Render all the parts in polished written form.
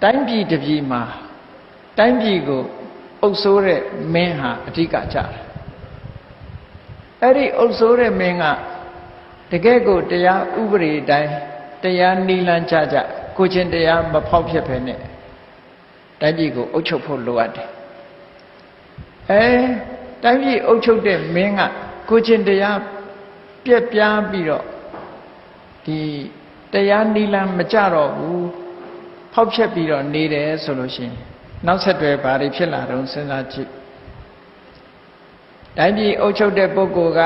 တိုင်းပြည်တစ်ပြည်မှာတိုင်းပြည်ကိုအုပ်စိုးတဲ့မင်းဟာအဓိကကြတယ်အဲ့ဒီအုပ်စိုးတဲ့မင်းကတကယ်ကိုတရားဥပဒေတိုင်းတရားနိလန်းကြကိုချင်းတရားမဖောက်ဖြစ်ပဲနဲ့တိုင်းပြည်ကိုအုပ်ချုပ်ဖို့လိုအပ်တယ်တိုင်းပြည်အုပ်ချုပ်တဲ့မင်းကကိုချင်းတရားပြက်ပြားပြီးတော့ဒီတရားနိလန်းမကြတော့ဘူးဖောက်ဖြစ်ပြီးတော့နေတယ်ဆိုလို့ရှိရင်နောက်ဆက်တွဲဘာတွေဖြစ်လာတော့စဉ်းစားကြည့်တိုင်းပြည်အုပ်ချုပ်တဲ့ပုဂ္ဂိုလ်က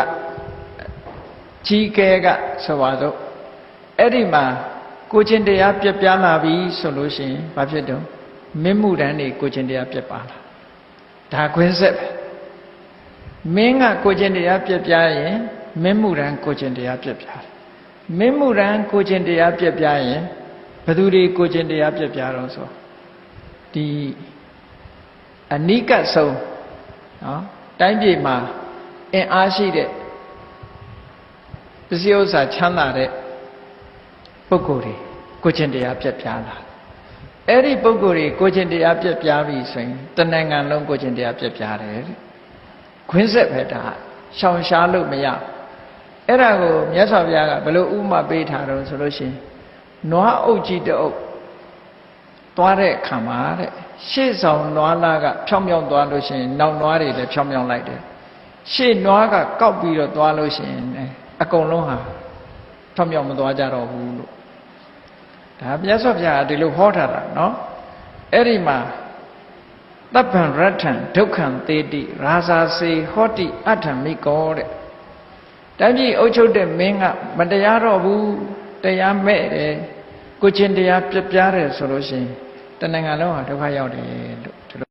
ကြီးကဲကဆိုပါတော့အဲ့ဒီမှာကိုချင်းတရားပြက်ပြားလာပြီဆိုလို့ရှိရင်ဘာဖြစ်တော့မင်းမှုတန်းတွေကိုချင်းတရားပြက်ပါလာဒါခွင်းဆက်ပဲမင်းကကိုချင်းတရားပြက်ပြားရင်မင်းမှုတန်းကိုချင်းတရားပြက်ပြားတယ်မင်းမှုတန်းကိုချင်းတရားပြက်ပြားရင်ဘယ်သူတွေကိုချင်းတရားပြက်ပြားတော့ဆိုဒီအနိကဆုံးနော်တိုင်းပြည်မှာအင်အားရှိတဲ့ပစ္စည်းဥစ္စာချမ်းသာတဲ့ပုဂ္ဂိုလ်တွေကိုချင်းတရားပြက်ပြားလာအဲ့ဒီပုဂ္ဂိုလ်တွေကိုချင်းတရားပြက်ပြားပြီဆိုရင်တဏ္ဍာန်လုံးကိုချင်းတရားပြက်ပြားတယ်ခွင်းဆက်ပဲဒါရှောင်ရှားလို့မရအဲ့ဒါကိုမြတ်စွာဘုရားကဘယ်လိုဥပမာပေးထားတော့ဆိုလို့ရှိရင်နွားအုပ်ကြီးတအုပ်သွားတဲ့အခါမှာတဲ့ရှေ့ဆောင်နွားလားကဖြောင်းဖြောင်းသွားလို့ရှိရင်နောက်နွားတွေလည်းဖြောင်းဖြောင်းလိုက်တယ်ရှေ့နွားကကောက်ပြီးတော့သွားလို့ရှိရင်အကုန်လုံးဟာဖြောင်းဖြောင်းမသွားကြတော့ဘူးလို့ဒါမြတ်စွာဘုရားကဒီလိုဟောထားတာနော်အဲ့ဒီမှာတပ္ပံရထံဒုက္ခံသေတိရာဇာစေဟောတိအဋ္ဌမိကောတဲ့တိုင်းပြည်အုပ်ချုပ်တဲ့မင်းကမတရားတော့ဘူးတရားမဲ့တယ်ကိုချင်းတရားပြပြတယ်ဆိုလို့ရှိရင်တဏ္ဍာန်လုံးဟာဒုက္ခရောက်တယ်လို့